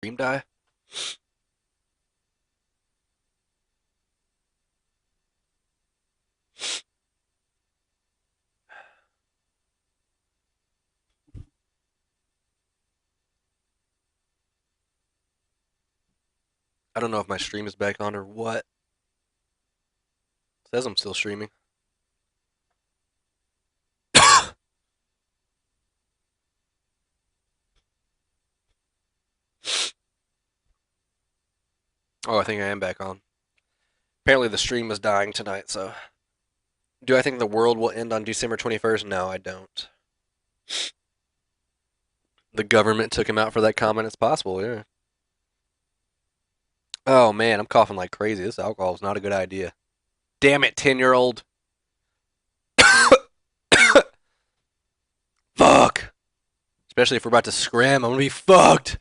Stream die? I don't know if my stream is back on or what. It says I'm still streaming. Oh, I think I am back on. Apparently the stream is dying tonight, so. Do I think the world will end on December 21st? No, I don't. The government took him out for that comment. It's possible, yeah. Oh man, I'm coughing like crazy. This alcohol is not a good idea. Damn it, 10-year-old. Fuck. Especially if we're about to scram, I'm gonna be fucked.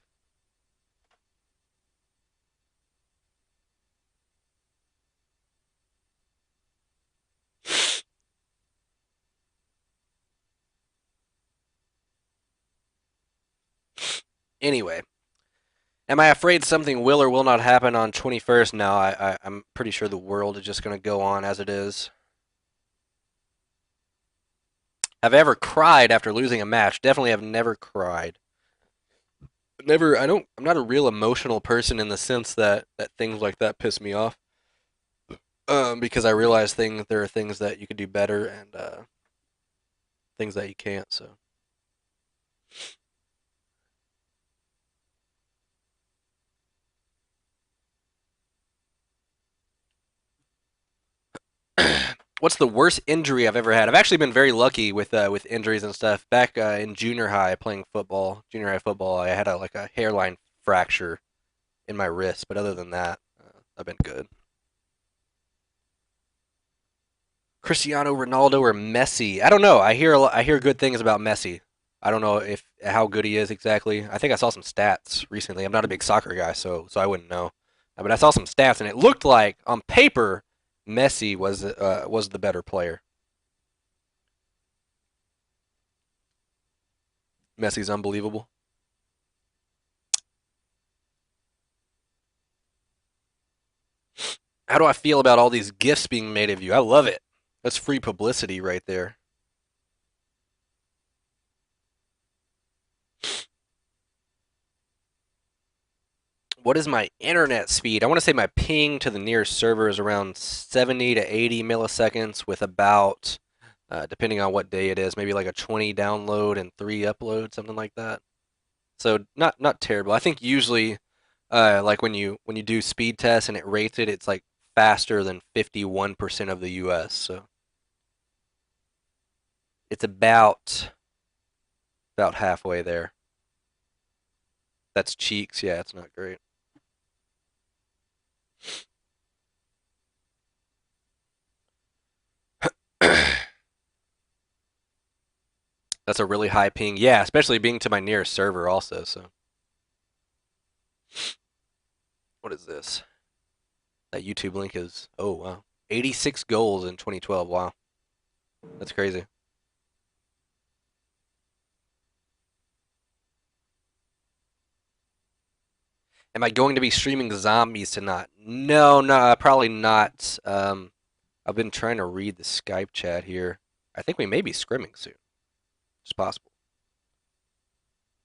Anyway, am I afraid something will or will not happen on 21st? No, I'm pretty sure the world is just gonna go on as it is. Have I ever cried after losing a match? Definitely have never cried. Never, I'm not a real emotional person in the sense that things like that piss me off. Because I realize there are things that you could do better and things that you can't. So what's the worst injury I've ever had? I've actually been very lucky with injuries and stuff. Back in junior high, playing football, junior high football, I had like a hairline fracture in my wrist, but other than that, I've been good. Cristiano Ronaldo or Messi? I don't know. I hear good things about Messi. I don't know if how good he is exactly. I think I saw some stats recently. I'm not a big soccer guy, so I wouldn't know. But I saw some stats, and it looked like on paper Messi was the better player. Messi's unbelievable. How do I feel about all these gifts being made of you? I love it. That's free publicity right there. What is my internet speed? I want to say my ping to the nearest server is around 70 to 80 milliseconds with about, depending on what day it is, maybe like a 20 download and 3 upload, something like that. So not terrible. I think usually, like when you do speed tests and it rates it, it's like faster than 51% of the U.S. So it's about halfway there. That's cheeks. Yeah, it's not great. That's a really high ping. Yeah, especially being to my nearest server also. So what is this? That YouTube link is, oh wow, 86 goals in 2012. Wow, that's crazy. Am I going to be streaming zombies tonight? No, no, probably not. I've been trying to read the Skype chat here. I think we may be scrimming soon. It's possible.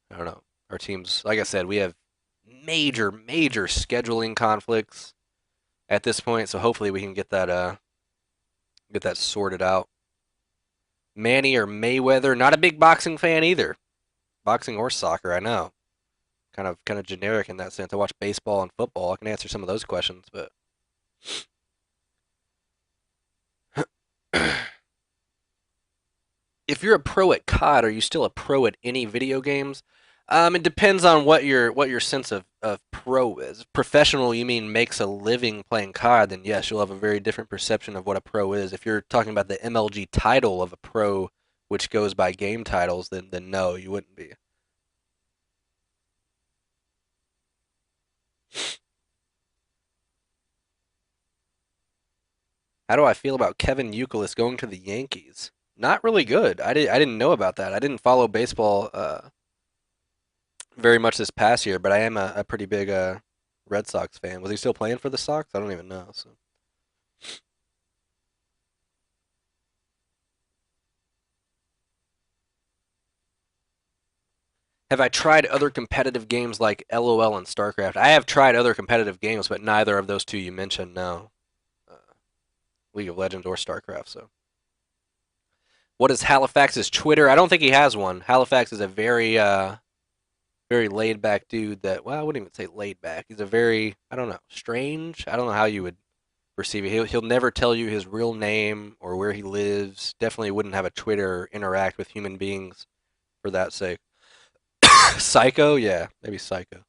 I don't know. Our teams, like I said, we have major scheduling conflicts at this point, so hopefully we can get that sorted out. Manny or Mayweather? Not a big boxing fan either. Boxing or soccer, I know. Kind of generic in that sense. I watch baseball and football. I can answer some of those questions, but if you're a pro at COD, are you still a pro at any video games? It depends on what your sense of pro is. If professional, you mean makes a living playing COD, then yes, you'll have a very different perception of what a pro is. If you're talking about the MLG title of a pro, which goes by game titles, then no, you wouldn't be. How do I feel about Kevin Youkilis going to the Yankees? Not really good. I didn't know about that. I didn't follow baseball very much this past year, but I am a pretty big Red Sox fan. Was he still playing for the Sox? I don't even know. So, have I tried other competitive games like LOL and StarCraft? I have tried other competitive games, but neither of those two you mentioned. No, uh, League of Legends or StarCraft. So, what is Halifax's Twitter? I don't think he has one. Halifax is a very laid back dude. That well, I wouldn't even say laid back. He's a very I don't know strange. I don't know how you would perceive it. He'll never tell you his real name or where he lives. Definitely wouldn't have a Twitter or interact with human beings for that sake. Psycho, yeah, maybe Psycho.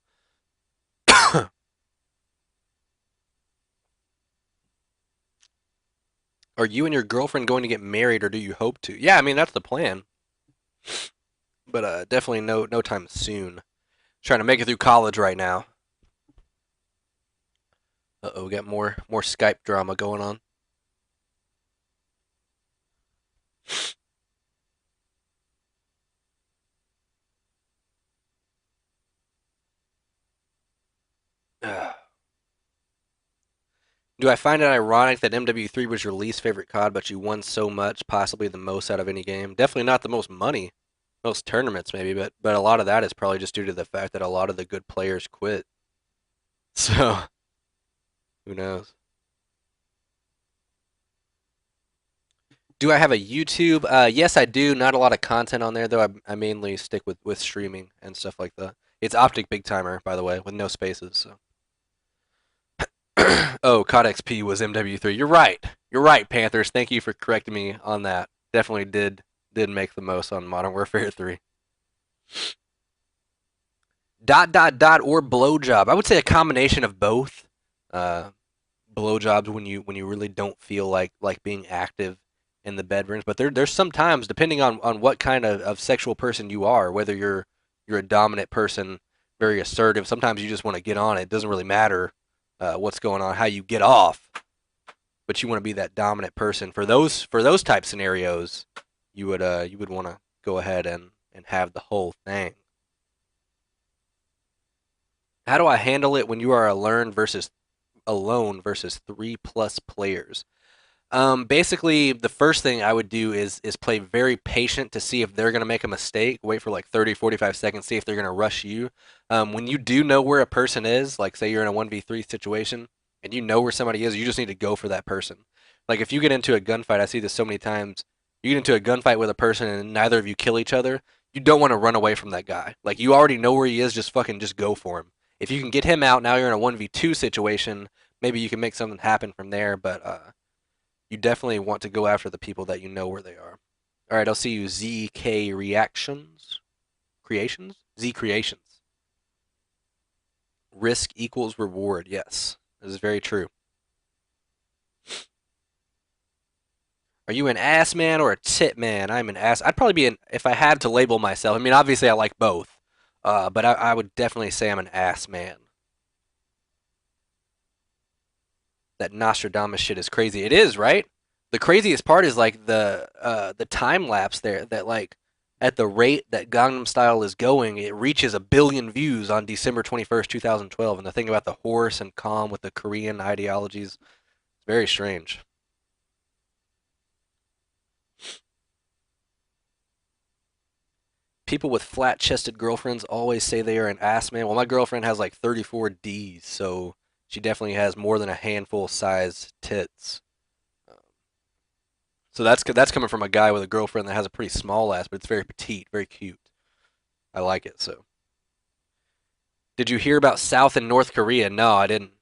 Are you and your girlfriend going to get married, or do you hope to? Yeah, I mean that's the plan, but definitely no time soon. Trying to make it through college right now. We got more Skype drama going on. Do I find it ironic that MW3 was your least favorite COD, but you won so much, possibly the most out of any game? Definitely not the most money, most tournaments maybe, but a lot of that is probably just due to the fact that a lot of the good players quit. So who knows? Do I have a YouTube? Yes, I do. Not a lot of content on there though. I mainly stick with streaming and stuff like that. It's Optic BigTymeR, by the way, with no spaces. So. Oh, COD XP was MW3. You're right. You're right, Panthers. Thank you for correcting me on that. Definitely did make the most on Modern Warfare 3. Or blowjob. I would say a combination of both. Uh, Blowjobs when you really don't feel like being active in the bedrooms. But there's sometimes depending on what kind of sexual person you are, whether you're a dominant person, very assertive. Sometimes you just want to get on it. It doesn't really matter what's going on, how you get off, but you want to be that dominant person. For those type scenarios, you would want to go ahead and have the whole thing. How do I handle it when you are alone versus three plus players? Basically, the first thing I would do is play very patient to see if they're going to make a mistake. Wait for like 30, 45 seconds, see if they're going to rush you. When you do know where a person is, like say you're in a 1v3 situation and you know where somebody is, you just need to go for that person. Like if you get into a gunfight, I see this so many times. You get into a gunfight with a person and neither of you kill each other, you don't want to run away from that guy. Like you already know where he is, just go for him. If you can get him out, now you're in a 1v2 situation, maybe you can make something happen from there, but you definitely want to go after the people that you know where they are. All right, I'll see you ZK Reactions. Creations? Z Creations. Risk equals reward. Yes, this is very true. Are you an ass man or a tit man? I'm an ass. I'd probably be an, if I had to label myself. I mean, obviously I like both, but I would definitely say I'm an ass man. That Nostradamus shit is crazy. It is, right? The craziest part is like the time lapse there that like at the rate that Gangnam Style is going, it reaches 1 billion views on December 21st, 2012. And the thing about the horse and calm with the Korean ideologies, it's very strange. People with flat-chested girlfriends always say they are an ass man. Well, my girlfriend has like 34 D's, so she definitely has more than a handful size tits. So that's coming from a guy with a girlfriend that has a pretty small ass, but it's very petite, very cute. I like it. So, did you hear about South and North Korea? No, I didn't.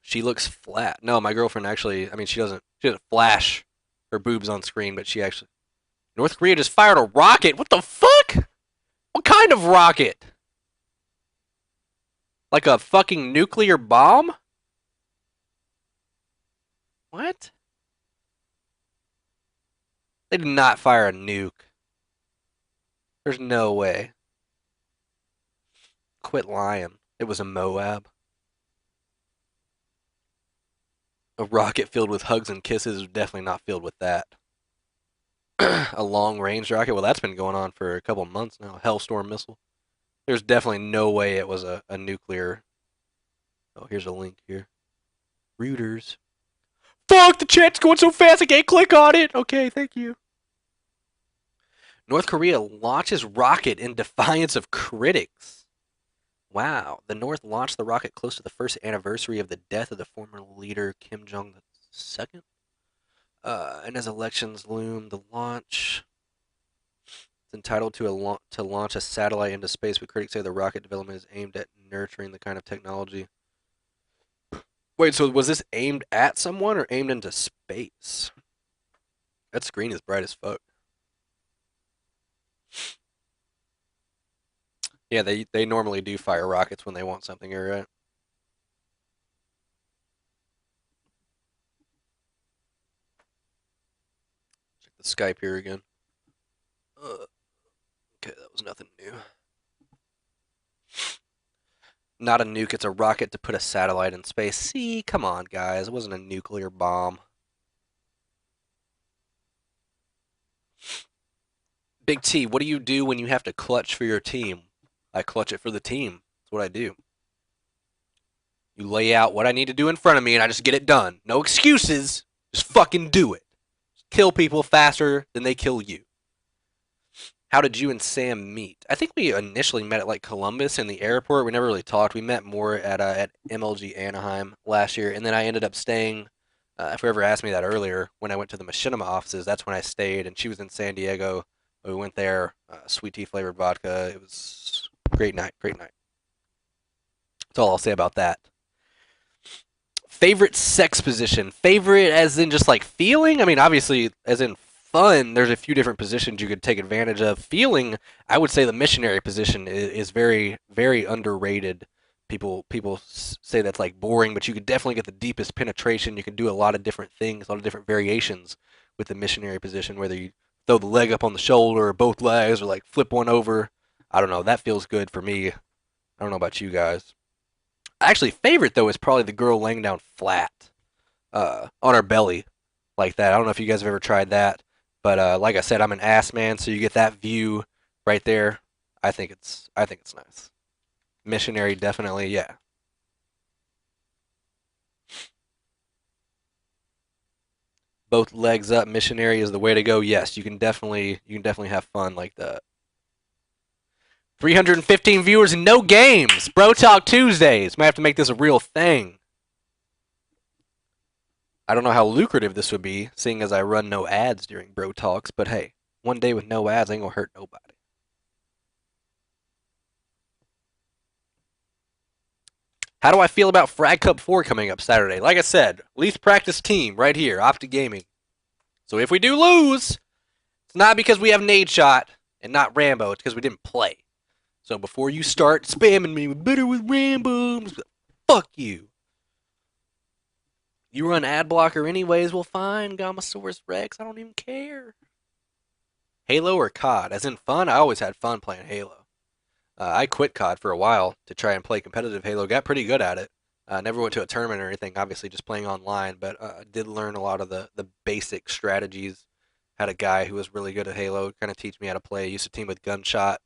She looks flat. No, my girlfriend actually. I mean, she doesn't flash her boobs on screen, but she actually. North Korea just fired a rocket. What the fuck? What kind of rocket? Like a fucking nuclear bomb? What? They did not fire a nuke. There's no way. Quit lying. It was a Moab. A rocket filled with hugs and kisses is definitely not filled with that. A long range rocket? Well, that's been going on for a couple months now. Hellstorm missile. There's definitely no way it was a nuclear. Oh, here's a link here. Reuters. Fuck, the chat's going so fast I can't click on it. Okay, thank you. North Korea launches rocket in defiance of critics. Wow. The North launched the rocket close to the first anniversary of the death of the former leader Kim Jong II. And as elections loom, the launch is entitled to launch a satellite into space, but critics say the rocket development is aimed at nurturing the kind of technology. Wait, so was this aimed at someone or aimed into space? That screen is bright as fuck. Yeah, they normally do fire rockets when they want something here, right? Check the Skype here again. Okay, that was nothing new. Not a nuke, it's a rocket to put a satellite in space. See, come on, guys. It wasn't a nuclear bomb. Big T, what do you do when you have to clutch for your team? I clutch it for the team. That's what I do. You lay out what I need to do in front of me and I just get it done. No excuses. Just fucking do it. Just kill people faster than they kill you. How did you and Sam meet? I think we initially met at like Columbus in the airport. We never really talked. We met more at MLG Anaheim last year, and then I ended up staying. If whoever asked me that earlier, when I went to the Machinima offices, that's when I stayed, and she was in San Diego. We went there, sweet tea flavored vodka. It was a great night, great night. That's all I'll say about that. Favorite sex position? Favorite as in just like feeling? I mean, obviously, as in fun, there's a few different positions you could take advantage of. Feeling, I would say the missionary position is very, very underrated. People say that's like boring, but you could definitely get the deepest penetration. You can do a lot of different things, a lot of different variations with the missionary position, whether you throw the leg up on the shoulder or both legs or like flip one over. I don't know. That feels good for me. I don't know about you guys. Actually, favorite though is probably the girl laying down flat on her belly like that. I don't know if you guys have ever tried that, but like I said, I'm an ass man, so you get that view right there. I think it's nice. Missionary definitely, yeah. Both legs up, missionary is the way to go. Yes, you can definitely have fun like that. 315 viewers and no games. Bro Talk Tuesdays. Might have to make this a real thing. I don't know how lucrative this would be, seeing as I run no ads during Bro Talks, but hey, one day with no ads ain't gonna hurt nobody. How do I feel about Frag Cup 4 coming up Saturday? Like I said, least practice team right here, Opti Gaming. So if we do lose, it's not because we have Nade Shot and not Rambo, it's because we didn't play. So before you start spamming me with better with Rambo, fuck you. You run ad blocker anyways, well fine, Gamasaurus Rex, I don't even care. Halo or COD? As in fun? I always had fun playing Halo. I quit COD for a while to try and play competitive Halo. Got pretty good at it. Never went to a tournament or anything, obviously just playing online, but did learn a lot of the basic strategies. Had a guy who was really good at Halo kind of teach me how to play. Used to team with Gunshot,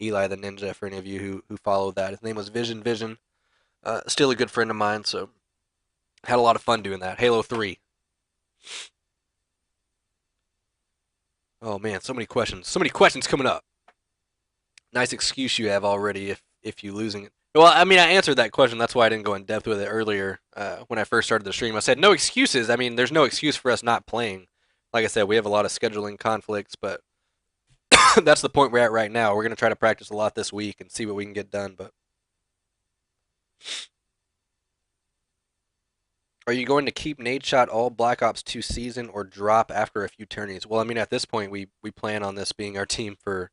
Eli the Ninja, for any of you who followed that. His name was Vision Vision. Still a good friend of mine, so had a lot of fun doing that. Halo 3. Oh man, so many questions. So many questions coming up. Nice excuse you have already if you losing it. Well, I mean, I answered that question. That's why I didn't go in depth with it earlier when I first started the stream. I said no excuses. I mean, there's no excuse for us not playing. Like I said, we have a lot of scheduling conflicts, but that's the point we're at right now. We're gonna try to practice a lot this week and see what we can get done. But are you going to keep Nade Shot all Black Ops 2 season or drop after a few tourneys? Well, I mean, at this point, we plan on this being our team for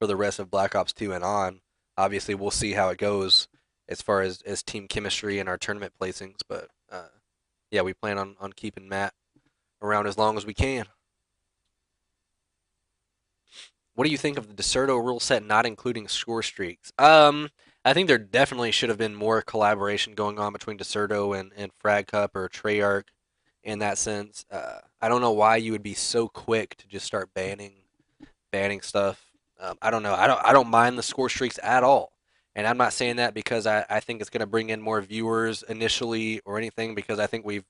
the rest of Black Ops 2 and on. Obviously, we'll see how it goes as far as team chemistry and our tournament placings. But yeah, we plan on keeping Matt around as long as we can. What do you think of the Deserto rule set not including score streaks? I think there definitely should have been more collaboration going on between Deserto and Frag Cup or Treyarch. in that sense. I don't know why you would be so quick to just start banning stuff. I don't know. I don't mind the score streaks at all. And I'm not saying that because I think it's going to bring in more viewers initially or anything because I think we've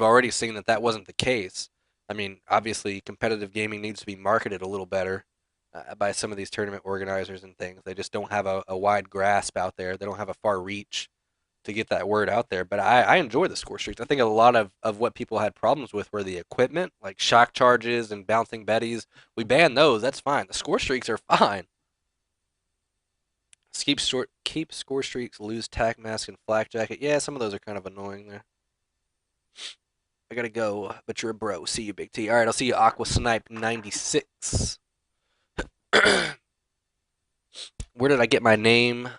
already seen that that wasn't the case. I mean, obviously, competitive gaming needs to be marketed a little better by some of these tournament organizers and things. They just don't have a wide grasp out there. They don't have a far reach to get that word out there. But I enjoy the score streaks. I think a lot of what people had problems with were the equipment, like shock charges and bouncing betties. We banned those. That's fine. The score streaks are fine. Keep score streaks, lose tack mask and flak jacket. Yeah, some of those are kind of annoying there. I gotta go, but you're a bro. See you, Big T. All right, I'll see you, Aqua Snipe 96. Where did I get my name?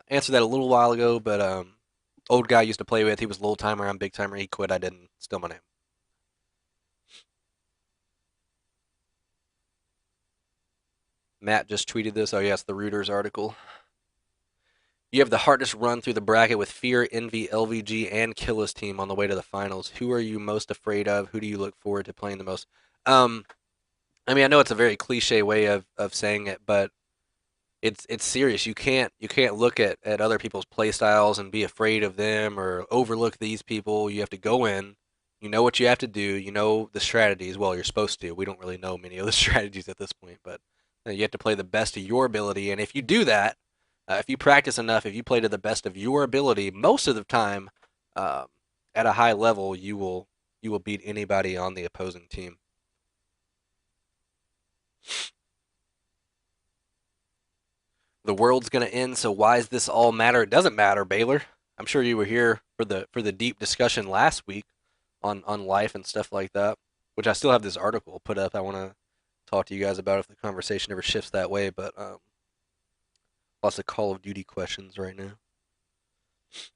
Answered that a little while ago, but old guy I used to play with. He was little timer. I'm BigTymeR. He quit. I didn't. Still my name. Matt just tweeted this. Oh yes, the Reuters article. You have the hardest run through the bracket with Fear, Envy, LVG, and Killis team on the way to the finals. Who are you most afraid of? Who do you look forward to playing the most? Um, I mean, I know it's a very cliche way of saying it, but it's serious. You can't look at other people's play styles and be afraid of them or overlook these people. You have to go in. You know what you have to do. You know the strategies. Well, you're supposed to. We don't really know many of the strategies at this point, but you have to play the best of your ability. And if you do that, if you practice enough, if you play to the best of your ability, most of the time, um, at a high level, you will beat anybody on the opposing team. The world's gonna end, so why does this all matter? It doesn't matter, Baylor. I'm sure you were here for the deep discussion last week on life and stuff like that, which I still have this article put up. I want to talk to you guys about if the conversation ever shifts that way, but lots of Call of Duty questions right now.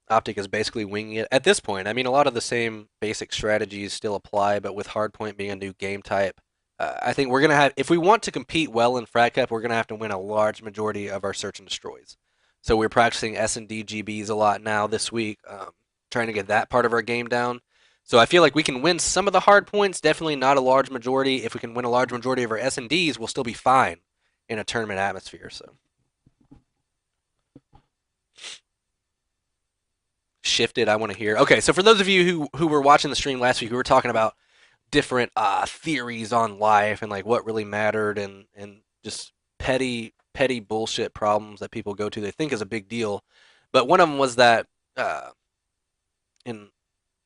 Optic is basically winging it at this point. I mean, a lot of the same basic strategies still apply, but with Hardpoint being a new game type, I think we're gonna have, if we want to compete well in Frat Cup, we're gonna have to win a large majority of our search and destroys. So we're practicing S&D GBs a lot now this week, trying to get that part of our game down. So I feel like we can win some of the hard points, definitely not a large majority. If we can win a large majority of our S&Ds, we'll still be fine in a tournament atmosphere. So shifted, I want to hear. Okay, so for those of you who were watching the stream last week, we were talking about different theories on life and like what really mattered and just petty bullshit problems that people go to they think is a big deal. But one of them was that in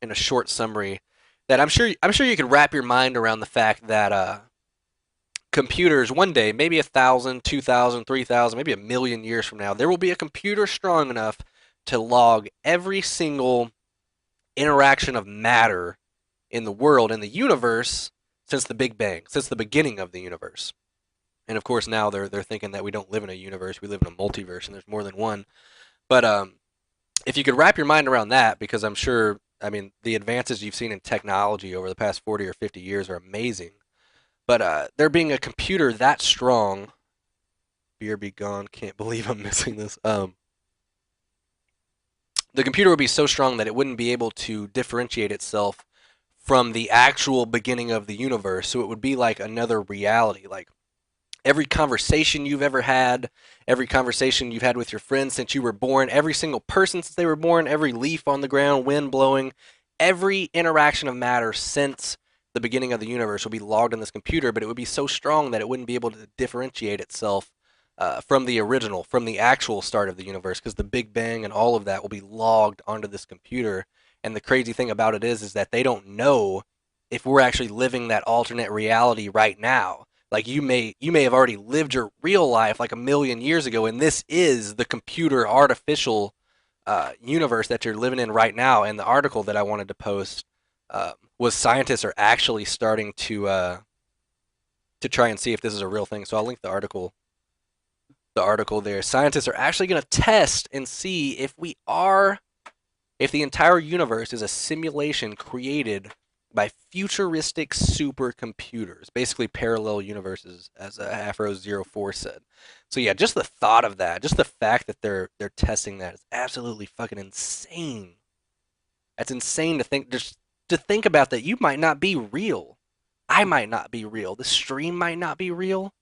in a short summary that I'm sure you could wrap your mind around the fact that computers one day, maybe 1,000, 2,000, 3,000, maybe a million years from now, there will be a computer strong enough to log every single interaction of matter in the world, in the universe, since the Big Bang, since the beginning of the universe. And of course, now they're thinking that we don't live in a universe, we live in a multiverse, and there's more than one. But if you could wrap your mind around that, because I'm sure, I mean, the advances you've seen in technology over the past 40 or 50 years are amazing. But there being a computer that strong, beer be gone, can't believe I'm missing this. The computer would be so strong that it wouldn't be able to differentiate itself from the actual beginning of the universe. So it would be like another reality. Like every conversation you've ever had, every conversation you've had with your friends since you were born, every single person since they were born, every leaf on the ground, wind blowing, every interaction of matter since the beginning of the universe will be logged in this computer, but it would be so strong that it wouldn't be able to differentiate itself from the original, from the actual start of the universe, because the Big Bang and all of that will be logged onto this computer. And the crazy thing about it is that they don't know if we're actually living that alternate reality right now. Like you may have already lived your real life like a million years ago, and this is the computer artificial universe that you're living in right now. And the article that I wanted to post was scientists are actually starting to try and see if this is a real thing. So I'll link the article there. Scientists are actually going to test and see if the entire universe is a simulation created by futuristic supercomputers, basically parallel universes, as Afro04 said. So yeah, just the thought of that, just the fact that they're testing that is absolutely fucking insane. That's insane to think, just to think about that you might not be real. I might not be real. The stream might not be real.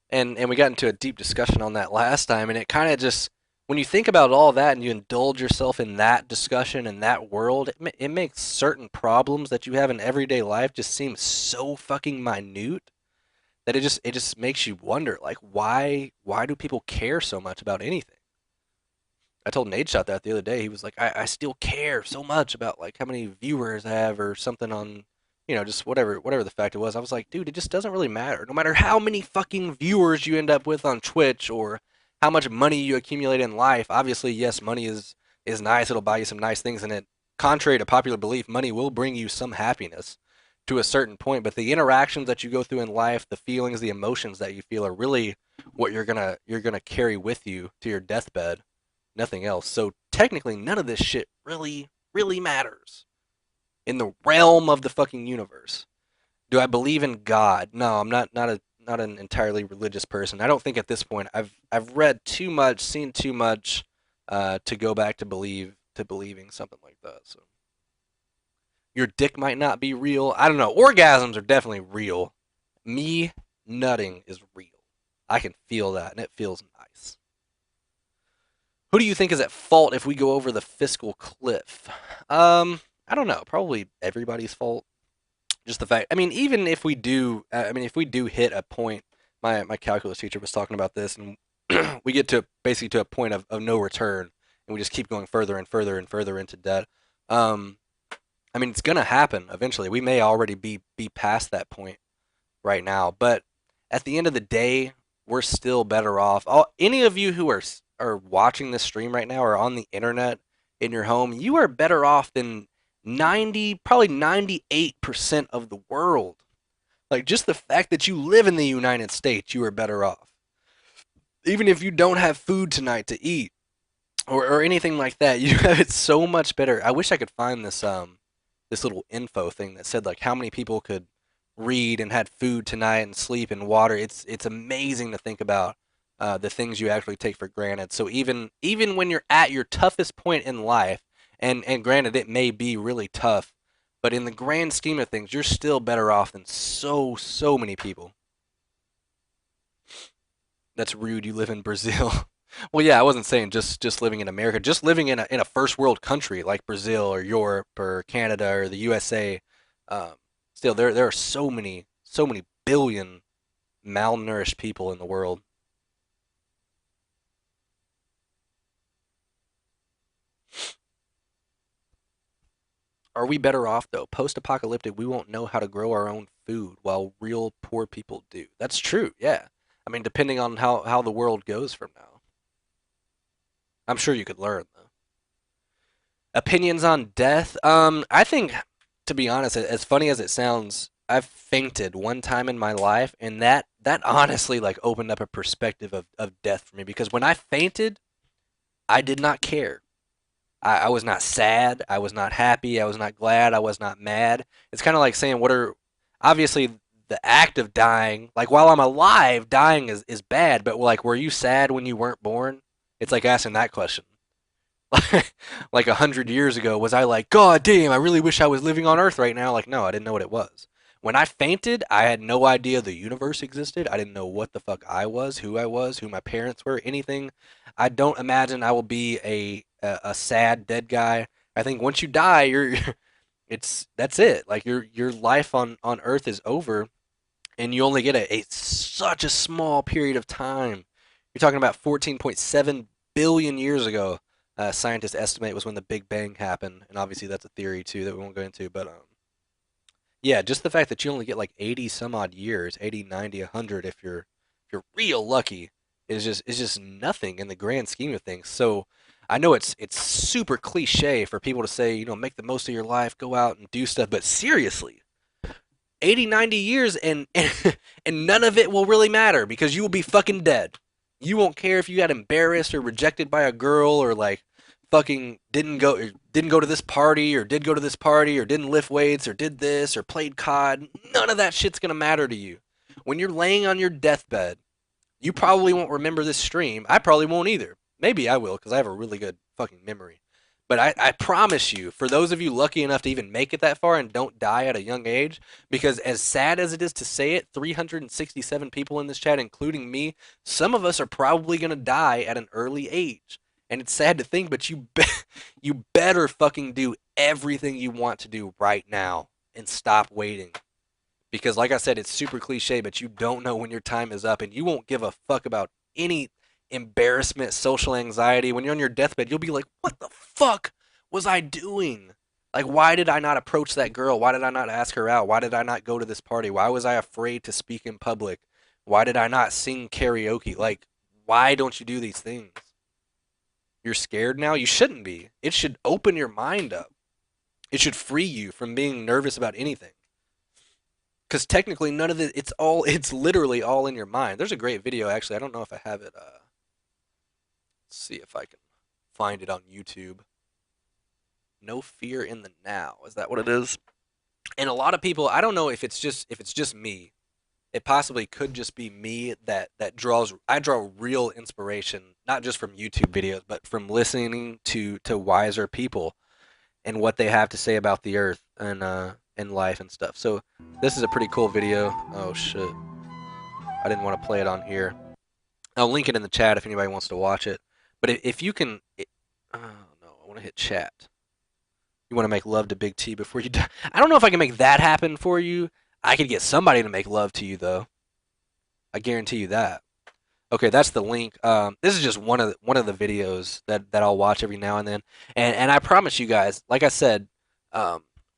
And we got into a deep discussion on that last time, and it kind of just when you think about all that and you indulge yourself in that discussion in that world, it makes certain problems that you have in everyday life just seem so fucking minute that it just makes you wonder like why do people care so much about anything? I told Nate Shot that the other day. He was like, I still care so much about like how many viewers I have or something on, just whatever the fact it was. I was like, dude, it just doesn't really matter. No matter how many fucking viewers you end up with on Twitch or how much money you accumulate in life. Obviously, yes, money is nice. It'll buy you some nice things, and it, contrary to popular belief, money will bring you some happiness to a certain point. But the interactions that you go through in life, the feelings, the emotions that you feel, are really what you're gonna carry with you to your deathbed, nothing else. So technically, none of this shit really matters in the realm of the fucking universe. Do I believe in God? No, I'm not an entirely religious person. I don't think at this point I've read too much, seen too much to go back to believing something like that. So your dick might not be real. I don't know. Orgasms are definitely real. Me nutting is real. I can feel that, and it feels nice. Who do you think is at fault if we go over the fiscal cliff? I don't know. Probably everybody's fault. Just the fact. I mean, even if we do, if we do hit a point, my calculus teacher was talking about this, and we get to basically to a point of no return, and we just keep going further and further and further into debt. Um, it's gonna happen eventually. We may already be past that point right now, but at the end of the day, we're still better off. Any of you who are watching this stream right now or on the internet in your home, you are better off than 98% of the world. Like just the fact that you live in the United States, you are better off. Even if you don't have food tonight to eat or anything like that, you have it so much better. I wish I could find this little info thing that said like how many people could read and had food tonight and sleep and water. It's amazing to think about the things you actually take for granted. So even when you're at your toughest point in life, and granted it may be really tough, but in the grand scheme of things, you're still better off than so many people. That's rude. You live in Brazil. Well, yeah, I wasn't saying just living in America, just living in a first world country like Brazil or Europe or Canada or the USA. Um, Still, there are so many billion malnourished people in the world. Are we better off though? Post-apocalyptic, we won't know how to grow our own food while real poor people do. That's true. Yeah. Depending on how the world goes from now, I'm sure you could learn though. Opinions on death? I think, to be honest, as funny as it sounds, I've fainted one time in my life, and that honestly like opened up a perspective of death for me because when I fainted, I did not care. I was not sad. I was not happy. I was not glad. I was not mad. It's kind of like saying, what are obviously the act of dying, like while I'm alive, dying is bad, but like, were you sad when you weren't born? It's like asking that question. Like 100 years ago, was I like, God damn, I really wish I was living on Earth right now? Like, no, I didn't know what it was. When I fainted, I had no idea the universe existed. I didn't know what the fuck I was, who my parents were, anything. I don't imagine I will be a sad dead guy. I think once you die, that's it. Like your life on Earth is over, and you only get a such a small period of time. You're talking about 14.7 billion years ago. Scientists estimate was when the Big Bang happened, and obviously that's a theory too that we won't go into. But yeah, just the fact that you only get like 80 some odd years, 80, 90, 100 if you're real lucky is just nothing in the grand scheme of things. So I know it's super cliche for people to say, make the most of your life, go out and do stuff, but seriously, 80, 90 years and none of it will really matter because you will be fucking dead. You won't care if you got embarrassed or rejected by a girl or like fucking didn't go to this party or did go to this party or didn't lift weights or did this or played COD. None of that shit's going to matter to you. When you're laying on your deathbed, you probably won't remember this stream. I probably won't either. Maybe I will because I have a really good fucking memory. But I promise you, for those of you lucky enough to even make it that far and don't die at a young age, because as sad as it is to say it, 367 people in this chat, including me, some of us are probably going to die at an early age. And it's sad to think, but you better fucking do everything you want to do right now and stop waiting. Because, like I said, it's super cliche, but you don't know when your time is up, and you won't give a fuck about any embarrassment, social anxiety. When you're on your deathbed, you'll be like, what the fuck was I doing? Like, why did I not approach that girl? Why did I not ask her out? Why did I not go to this party? Why was I afraid to speak in public? Why did I not sing karaoke? Like, why don't you do these things? You're scared now? You shouldn't be. It should open your mind up. It should free you from being nervous about anything. Because technically none of it's literally all in your mind. There's a great video, actually. I don't know if I have it. Let's see if I can find it on YouTube. No fear in the now. Is that what it is? And a lot of people, I don't know if it's just me. It possibly could just be me that draws. I draw real inspiration, not just from YouTube videos, but from listening to wiser people and what they have to say about the earth and life and stuff. So this is a pretty cool video. Oh shit. I didn't want to play it on here. I'll link it in the chat if anybody wants to watch it. But if you can oh no, I want to hit chat. You want to make love to Big T before you die. I don't know if I can make that happen for you. I could get somebody to make love to you though. I guarantee you that. Okay, that's the link. This is just one of the videos that I'll watch every now and then, and I promise you guys, like I said,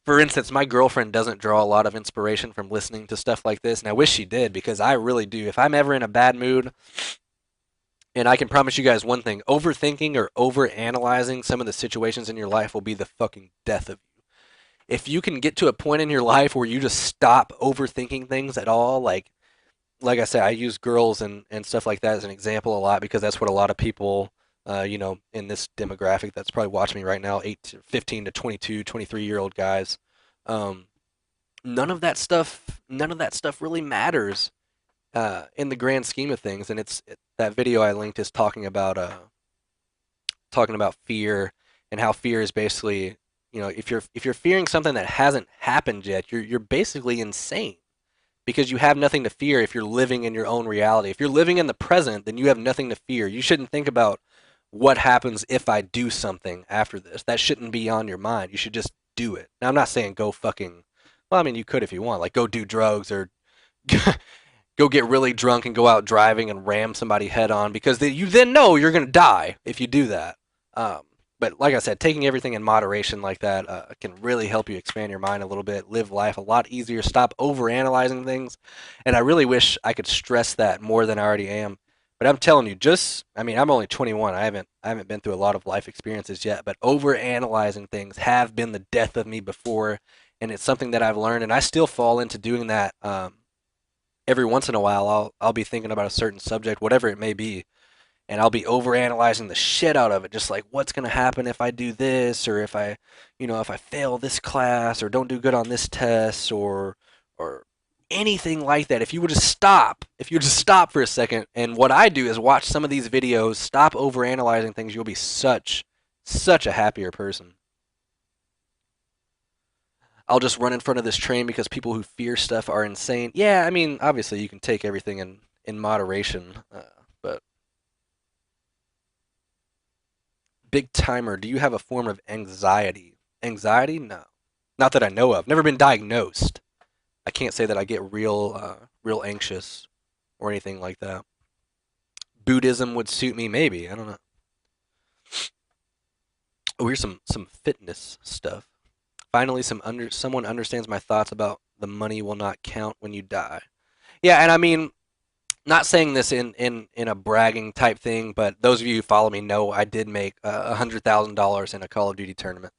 for instance, my girlfriend doesn't draw a lot of inspiration from listening to stuff like this, and I wish she did because I really do. If I'm ever in a bad mood, and I can promise you guys one thing, overthinking or overanalyzing some of the situations in your life will be the fucking death of you. If you can get to a point in your life where you just stop overthinking things at all, like I said, I use girls and stuff like that as an example a lot because that's what a lot of people, in this demographic that's probably watching me right now, 15 to 22, 23-year-old guys, um, none of that stuff really matters in the grand scheme of things. And that video I linked is talking about fear and how fear is basically, if you're fearing something that hasn't happened yet, you're basically insane because you have nothing to fear if you're living in your own reality. If you're living in the present, then you have nothing to fear. You shouldn't think about what happens if I do something after this. That shouldn't be on your mind. You should just do it. Now, I'm not saying go fucking, well, I mean, you could if you want, like go do drugs or go get really drunk and go out driving and ram somebody head on because you then know you're going to die if you do that. Um, but like I said, taking everything in moderation like that can really help you expand your mind a little bit, live life a lot easier, stop overanalyzing things. And I really wish I could stress that more than I already am. But I'm telling you, I mean, I'm only 21. I haven't been through a lot of life experiences yet, but overanalyzing things have been the death of me before, and it's something that I've learned, and I still fall into doing that. Every once in a while, I'll be thinking about a certain subject, whatever it may be, and I'll be overanalyzing the shit out of it, just like what's gonna happen if I do this, or if I fail this class, or don't do good on this test, or anything like that. If you would just stop for a second, and what I do is watch some of these videos, stop overanalyzing things, you'll be such a happier person. I'll just run in front of this train because people who fear stuff are insane. Yeah, I mean, obviously you can take everything in moderation, but BigTymeR, do you have a form of anxiety? Anxiety? No. Not that I know of. Never been diagnosed. I can't say that I get real anxious or anything like that. Buddhism would suit me, maybe. I don't know. Oh, here's some fitness stuff. Finally, someone understands my thoughts about the money will not count when you die. Yeah, and I mean, not saying this in a bragging type thing, but those of you who follow me know I did make $100,000 in a Call of Duty tournament.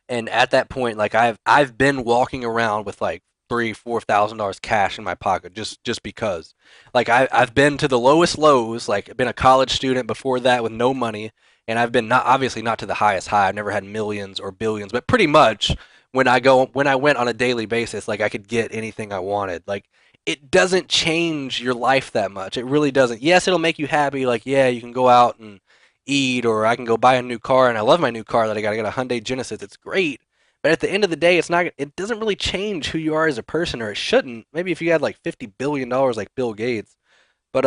And at that point, like I've been walking around with like $3,000, $4,000 cash in my pocket just because. Like I've been to the lowest lows, like I've been a college student before that with no money, and I've been not obviously not to the highest high. I've never had millions or billions, but pretty much when I went on a daily basis, like I could get anything I wanted. Like it doesn't change your life that much. It really doesn't. Yes, it'll make you happy. Like yeah, you can go out and eat, or I can go buy a new car, and I love my new car that I got. I got a Hyundai Genesis. It's great. But at the end of the day, it's not. It doesn't really change who you are as a person, or it shouldn't. Maybe if you had like $50 billion like Bill Gates. But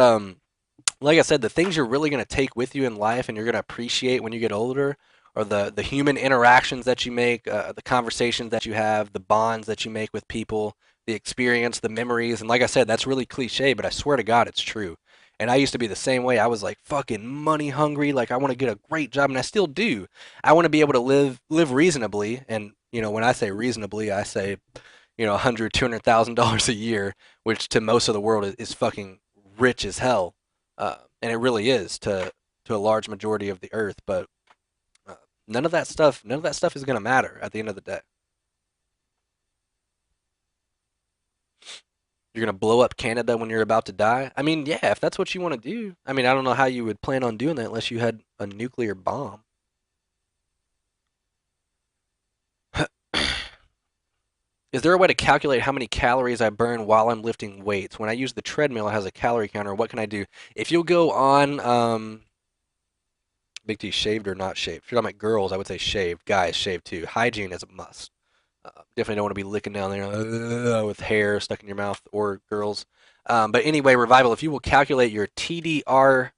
like I said, the things you're really going to take with you in life and you're going to appreciate when you get older are the human interactions that you make, the conversations that you have, the bonds that you make with people, the experience, the memories. And like I said, that's really cliche, but I swear to God, it's true. And I used to be the same way. I was like fucking money hungry. Like I want to get a great job, and I still do. I want to be able to live reasonably. And when I say reasonably, I say 100, $200,000 a year, which to most of the world is fucking rich as hell, and it really is to a large majority of the earth. But uh, none of that stuff is gonna matter at the end of the day. You're gonna blow up Canada when you're about to die. I mean, yeah, if that's what you want to do. I mean, I don't know how you would plan on doing that unless you had a nuclear bomb. Is there a way to calculate how many calories I burn while I'm lifting weights? When I use the treadmill, it has a calorie counter. What can I do? If you'll go on Big T, shaved or not shaved? If you're talking about girls, I would say shaved. Guys, shaved too. Hygiene is a must. Definitely don't want to be licking down there with hair stuck in your mouth, or girls. But anyway, Revival, if you will calculate your TDR,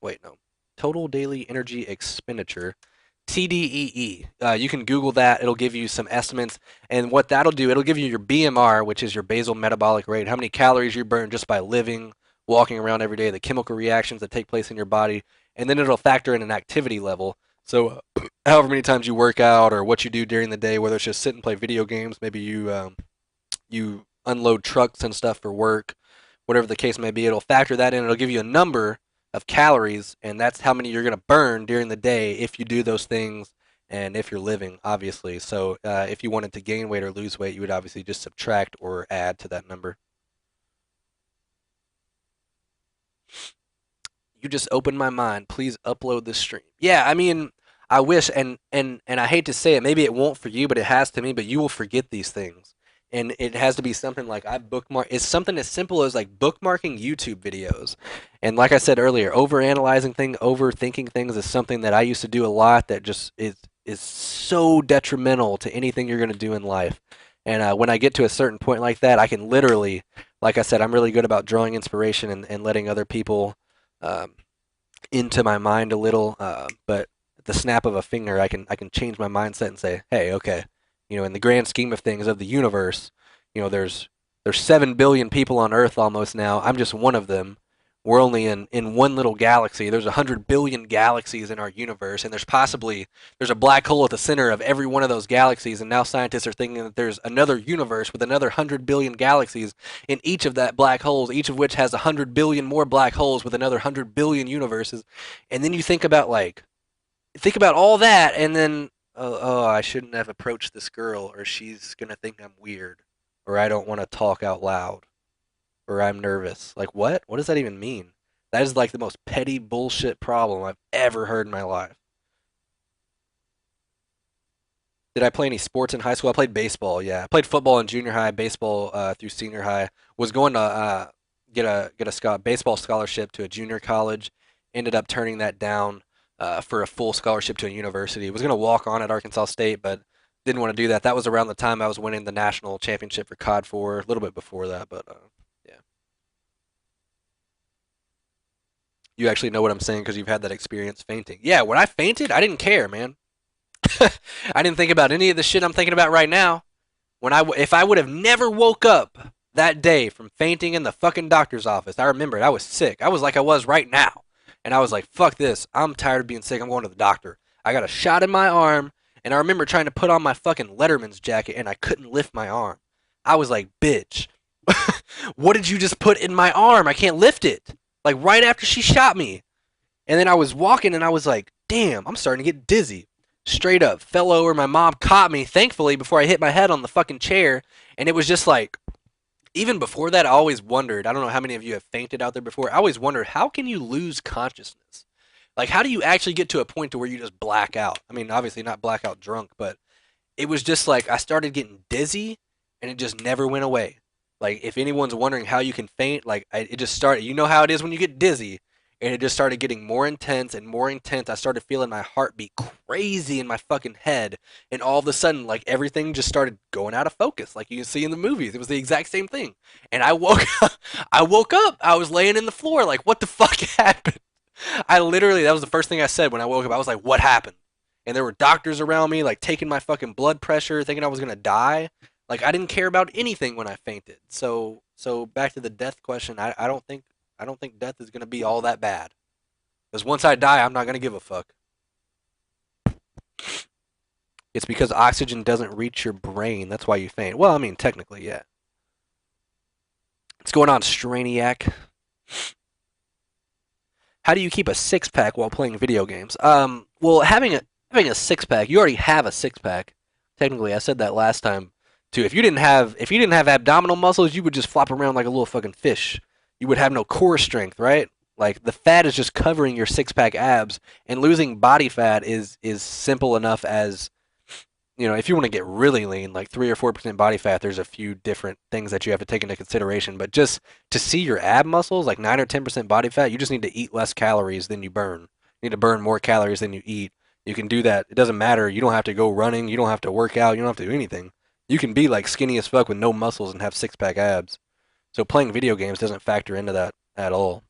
wait, no, total daily energy expenditure, TDEE, you can Google that. It'll give you some estimates. And what that'll do, it'll give you your BMR, which is your basal metabolic rate, how many calories you burn just by living, walking around every day, the chemical reactions that take place in your body. And then it'll factor in an activity level. So however many times you work out or what you do during the day, whether it's just sit and play video games, maybe you unload trucks and stuff for work, whatever the case may be, it'll factor that in. It'll give you a number of calories, and that's how many you're going to burn during the day if you do those things and if you're living, obviously. So if you wanted to gain weight or lose weight, you would obviously just subtract or add to that number. You just opened my mind. Please upload this stream. Yeah, I mean, I wish, and I hate to say it, maybe it won't for you, but it has to me. But you will forget these things, and it has to be something like I bookmark. It's something as simple as like bookmarking YouTube videos, and like I said earlier, overanalyzing things, overthinking things is something that I used to do a lot. That just is so detrimental to anything you're gonna do in life. And when I get to a certain point like that, I can literally, like I said, I'm really good about drawing inspiration and letting other people um, into my mind a little. But at the snap of a finger, I can change my mindset and say, hey, okay, in the grand scheme of things of the universe, there's 7 billion people on Earth almost now. I'm just one of them. We're only in one little galaxy. There's 100 billion galaxies in our universe, and there's a black hole at the center of every one of those galaxies. And now scientists are thinking that there's another universe with another 100 billion galaxies in each of that black holes, each of which has 100 billion more black holes with another 100 billion universes. And then you think about all that, and then oh, I shouldn't have approached this girl, or she's gonna think I'm weird, or I don't want to talk out loud, or I'm nervous. Like what? What does that even mean? That is like the most petty bullshit problem I've ever heard in my life. Did I play any sports in high school? I played baseball. Yeah, I played football in junior high, baseball through senior high. Was going to get a baseball scholarship to a junior college. Ended up turning that down for a full scholarship to a university. Was going to walk on at Arkansas State, but didn't want to do that. That was around the time I was winning the national championship for COD 4, a little bit before that, but yeah. You actually know what I'm saying because you've had that experience fainting. Yeah, when I fainted, I didn't care, man. I didn't think about any of the shit I'm thinking about right now. If I would have never woke up that day from fainting in the fucking doctor's office, I remember it. I was sick. I was like I was right now, and I was like, "Fuck this! I'm tired of being sick. I'm going to the doctor." I got a shot in my arm, and I remember trying to put on my fucking Letterman's jacket, and I couldn't lift my arm. I was like, "Bitch, what did you just put in my arm? I can't lift it." Like right after she shot me, and then I was walking, and I was like, "Damn, I'm starting to get dizzy." Straight up fell over. My mom caught me, thankfully, before I hit my head on the fucking chair. And it was just like, even before that, I always wondered. I don't know how many of you have fainted out there before. I always wondered, how can you lose consciousness? Like, how do you actually get to a point to where you just black out? I mean, obviously not blackout drunk, but it was just like I started getting dizzy, and it just never went away. Like, if anyone's wondering how you can faint, like it just started. You know how it is when you get dizzy. and it just started getting more intense and more intense. I started feeling my heartbeat crazy in my fucking head, and all of a sudden, like everything just started going out of focus, like you can see in the movies. It was the exact same thing, and I woke up. I woke up. I was laying in the floor, like, what the fuck happened? I literally, that was the first thing I said when I woke up. I was like, what happened? And there were doctors around me, like taking my fucking blood pressure, thinking I was gonna die. Like I didn't care about anything when I fainted. So back to the death question. I don't think death is gonna be all that bad. Because once I die, I'm not gonna give a fuck. It's because oxygen doesn't reach your brain. That's why you faint. Well, I mean, technically, yeah. What's going on, Strainiac? How do you keep a six pack while playing video games? Well, having a six pack, you already have a six pack. Technically, I said that last time too. If you didn't have abdominal muscles, you would just flop around like a little fucking fish. You would have no core strength, right? Like the fat is just covering your six pack abs, and losing body fat is simple enough as if you want to get really lean, like 3 or 4% body fat, there's a few different things that you have to take into consideration. But just to see your ab muscles, like 9 or 10% body fat, you just need to eat less calories than you burn. You need to burn more calories than you eat. You can do that. It doesn't matter. You don't have to go running. You don't have to work out. You don't have to do anything. You can be like skinny as fuck with no muscles and have six pack abs. So playing video games doesn't factor into that at all.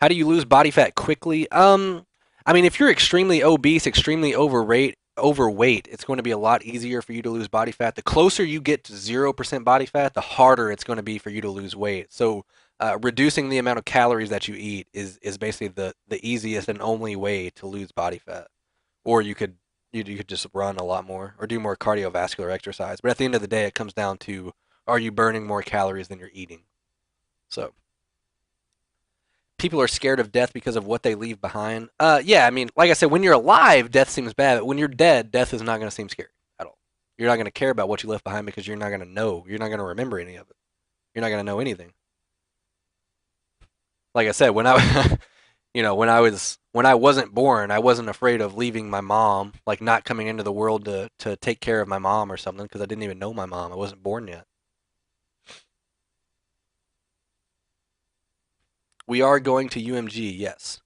How do you lose body fat quickly? I mean, if you're extremely obese, extremely overweight, it's going to be a lot easier for you to lose body fat. The closer you get to 0% body fat, the harder it's going to be for you to lose weight. So, reducing the amount of calories that you eat is basically the easiest and only way to lose body fat. Or you could just run a lot more or do more cardiovascular exercise. But at the end of the day, it comes down to, are you burning more calories than you're eating? So people are scared of death because of what they leave behind. Yeah, I mean, like I said, when you're alive, death seems bad, but when you're dead, death is not going to seem scary at all. You're not going to care about what you left behind because you're not going to know. You're not going to remember any of it. You're not going to know anything. Like I said, when I, when I wasn't born, I wasn't afraid of leaving my mom, like not coming into the world to take care of my mom or something because I didn't even know my mom. I wasn't born yet. We are going to UMG, yes.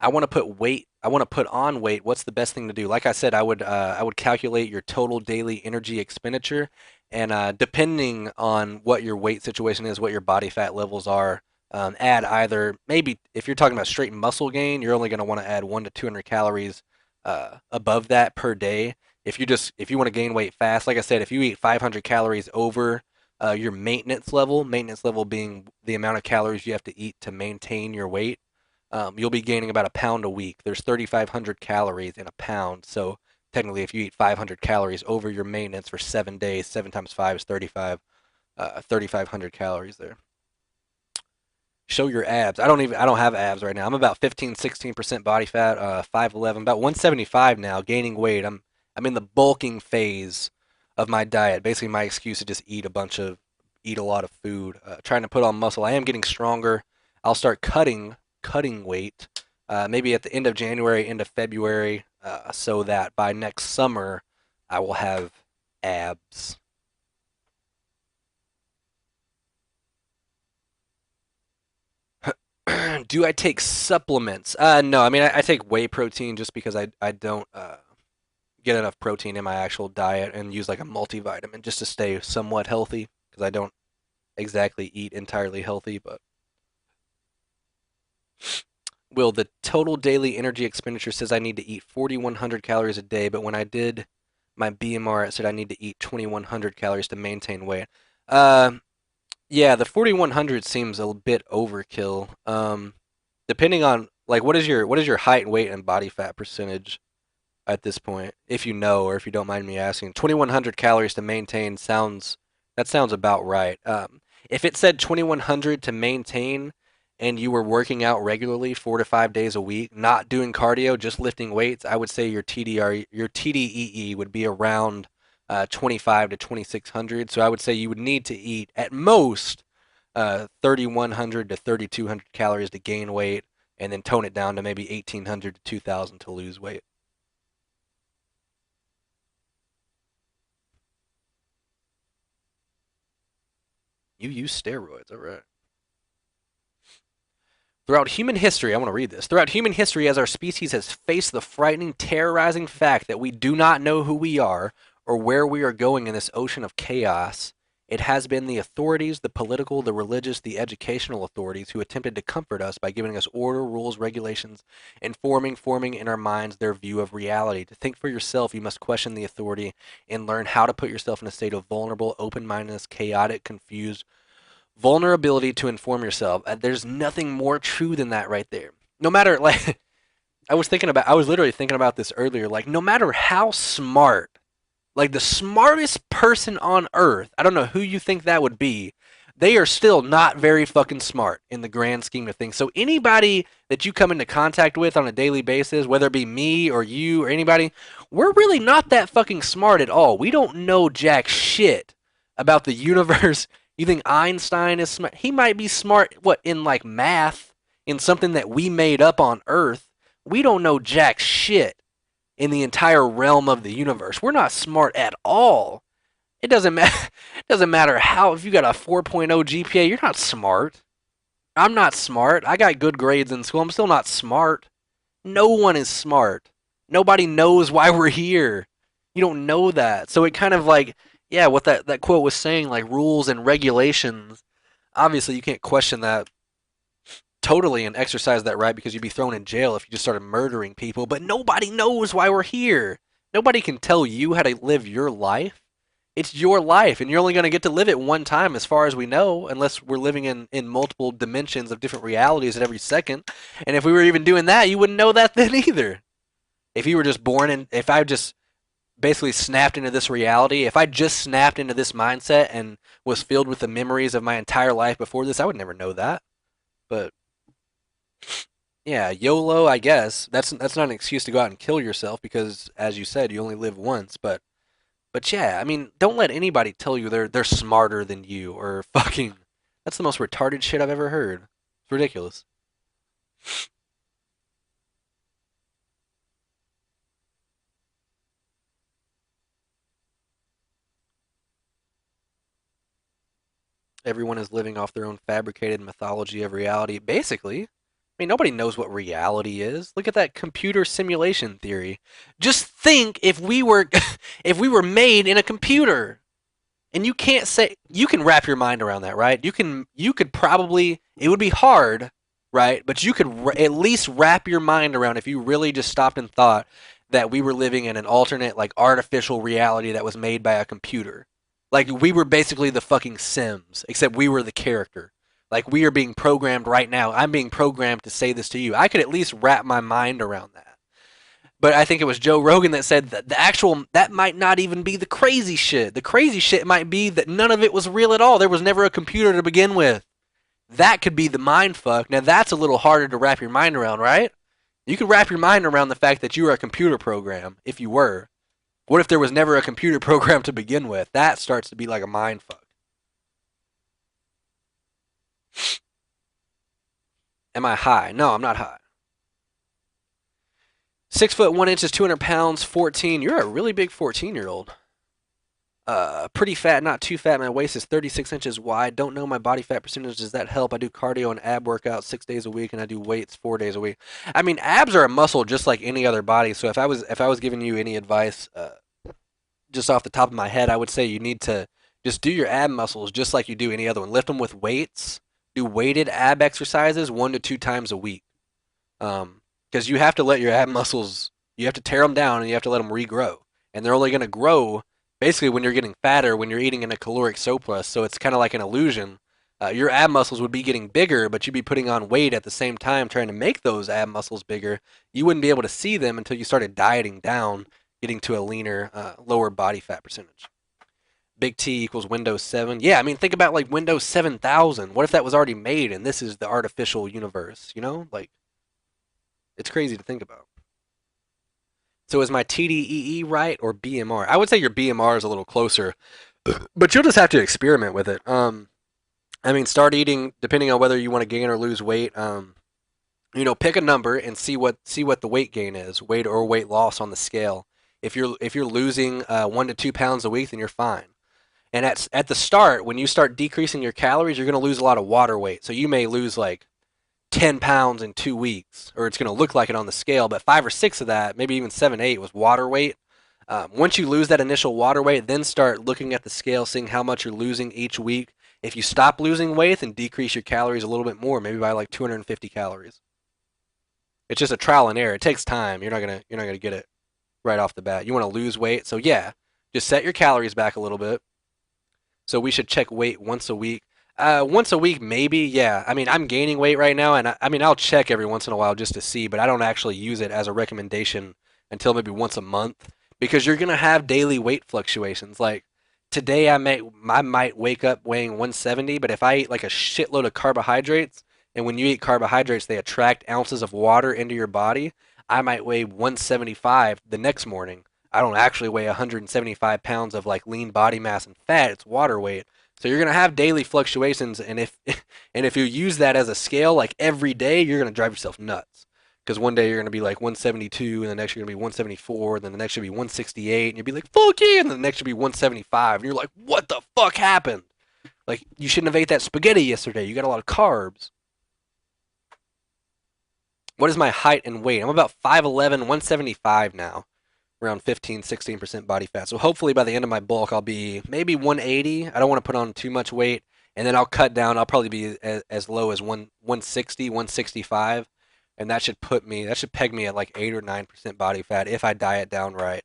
I want to put weight. I want to put on weight. What's the best thing to do? Like I said, I would calculate your total daily energy expenditure, and depending on what your weight situation is, what your body fat levels are, add either maybe if you're talking about straight muscle gain, you're only going to want to add 1 to 200 calories above that per day. If you want to gain weight fast, like I said, if you eat 500 calories over your maintenance level being the amount of calories you have to eat to maintain your weight, you'll be gaining about a pound a week. There's 3,500 calories in a pound. So technically, if you eat 500 calories over your maintenance for 7 days, 7 times 5 is 35, 3,500 calories there. Show your abs. I don't have abs right now. I'm about 15, 16% body fat, 5'11", about 175 now, gaining weight. I'm in the bulking phase of my diet. Basically, my excuse is just eat a lot of food, trying to put on muscle. I am getting stronger. I'll start cutting weight, maybe at the end of January, end of February, so that by next summer I will have abs. Do I take supplements? No, I mean I take whey protein just because I don't get enough protein in my actual diet and use like a multivitamin just to stay somewhat healthy because I don't exactly eat entirely healthy, but Will, the total daily energy expenditure says I need to eat 4,100 calories a day, but when I did my BMR, it said I need to eat 2,100 calories to maintain weight. Uh, yeah, the 4,100 seems a bit overkill. Depending on like what is your height and weight and body fat percentage at this point, if you know or if you don't mind me asking. 2,100 calories to maintain sounds about right. If it said 2,100 to maintain and you were working out regularly 4 to 5 days a week, not doing cardio, just lifting weights, I would say your TDEE would be around 25 to 2,600. So I would say you would need to eat at most 3,100 to 3,200 calories to gain weight, and then tone it down to maybe 1,800 to 2,000 to lose weight. You use steroids, all right. Throughout human history, I want to read this. Throughout human history, as our species has faced the frightening, terrorizing fact that we do not know who we are or where we are going in this ocean of chaos, it has been the authorities, the political, the religious, the educational authorities who attempted to comfort us by giving us order, rules, regulations, and forming in our minds their view of reality. To think for yourself, you must question the authority and learn how to put yourself in a state of vulnerable, open-mindedness, chaotic, confused, vulnerability to inform yourself. There's nothing more true than that right there. No matter like I was literally thinking about this earlier. Like no matter how smart, like the smartest person on earth, I don't know who you think that would be, they are still not very fucking smart in the grand scheme of things. So anybody that you come into contact with on a daily basis, whether it be me or you or anybody, we're really not that fucking smart at all. We don't know jack shit about the universe. You think Einstein is smart? He might be smart, what, in like math, in something that we made up on Earth. We don't know jack shit in the entire realm of the universe. We're not smart at all. It doesn't matter. It doesn't matter how. If you got a 4.0 GPA, you're not smart. I'm not smart. I got good grades in school. I'm still not smart. No one is smart. Nobody knows why we're here. You don't know that. So it kind of like, yeah, what that quote was saying, like rules and regulations. Obviously, you can't question that totally and exercise that right because you'd be thrown in jail if you just started murdering people. But nobody knows why we're here. Nobody can tell you how to live your life. It's your life, and you're only going to get to live it one time, as far as we know, unless we're living in multiple dimensions of different realities at every second. And if we were even doing that, you wouldn't know that then either. If you were just born in, if I just basically snapped into this reality, if I just snapped into this mindset and was filled with the memories of my entire life before this, I would never know that. But yeah, YOLO, I guess. That's not an excuse to go out and kill yourself because, as you said, you only live once. But yeah, I mean, don't let anybody tell you they're smarter than you or fucking. That's the most retarded shit I've ever heard. It's ridiculous. Everyone is living off their own fabricated mythology of reality. Basically, I mean, nobody knows what reality is. Look at that computer simulation theory. Just think if we were if we were made in a computer. And you can't say you can wrap your mind around that, right? You could probably it would be hard, right? But you could at least wrap your mind around if you really just stopped and thought that we were living in an alternate like artificial reality that was made by a computer. Like we were basically the fucking Sims, except we were the character. Like we are being programmed right now. I'm being programmed to say this to you. I could at least wrap my mind around that. But I think it was Joe Rogan that said that the actual that might not even be the crazy shit. The crazy shit might be that none of it was real at all. There was never a computer to begin with. That could be the mind fuck. Now that's a little harder to wrap your mind around, right? You could wrap your mind around the fact that you were a computer program if you were. What if there was never a computer program to begin with? That starts to be like a mind fuck. Am I high? No, I'm not high. 6 foot 1 inches, 200 pounds, 14. You're a really big 14-year-old. Pretty fat, not too fat. My waist is 36 inches wide. Don't know my body fat percentage. Does that help? I do cardio and ab workouts 6 days a week, and I do weights 4 days a week. I mean, abs are a muscle just like any other body. So if I was giving you any advice, just off the top of my head, I would say you need to just do your ab muscles just like you do any other one. Lift them with weights. Do weighted ab exercises 1 to 2 times a week. Because you have to let your ab muscles, you have to tear them down and you have to let them regrow. And they're only going to grow basically when you're getting fatter, when you're eating in a caloric surplus. So it's kind of like an illusion. Your ab muscles would be getting bigger, but you'd be putting on weight at the same time trying to make those ab muscles bigger. You wouldn't be able to see them until you started dieting down, getting to a leaner, lower body fat percentage. Big T equals Windows 7. Yeah, I mean, think about like Windows 7000. What if that was already made and this is the artificial universe? You know, like it's crazy to think about. So is my TDEE right or BMR? I would say your BMR is a little closer, but you'll just have to experiment with it. I mean, start eating depending on whether you want to gain or lose weight. Pick a number and see what the weight gain is, weight or weight loss on the scale. If you're losing 1 to 2 pounds a week, then you're fine. And at the start, when you start decreasing your calories, you're going to lose a lot of water weight. So you may lose like 10 pounds in 2 weeks, or it's going to look like it on the scale, but 5 or 6 of that, maybe even 7, 8, was water weight. Once you lose that initial water weight, then start looking at the scale, seeing how much you're losing each week. If you stop losing weight, then decrease your calories a little bit more, maybe by like 250 calories. It's just a trial and error. It takes time. You're not gonna get it right off the bat. You want to lose weight, so yeah, just set your calories back a little bit. So we should check weight once a week. Once a week, maybe. Yeah. I mean, I'm gaining weight right now, and I mean, I'll check every once in a while just to see, but I don't actually use it as a recommendation until maybe once a month because you're gonna have daily weight fluctuations. Like today, I might wake up weighing 170, but if I eat like a shitload of carbohydrates, and when you eat carbohydrates, they attract ounces of water into your body, I might weigh 175 the next morning. I don't actually weigh 175 pounds of like lean body mass and fat. It's water weight. So you're gonna have daily fluctuations, and if and if you use that as a scale like every day, you're gonna drive yourself nuts. Because one day you're gonna be like 172, and the next you're gonna be 174, and then the next should be 168, and you'll be like fuck yeah, and then the next should be 175, and you're like what the fuck happened? Like you shouldn't have ate that spaghetti yesterday. You got a lot of carbs. What is my height and weight? I'm about 5'11", 175 now, around 15, 16% body fat. So hopefully by the end of my bulk, I'll be maybe 180. I don't want to put on too much weight, and then I'll cut down. I'll probably be as low as 160, 165, and that should peg me at like 8 or 9% body fat if I diet down right,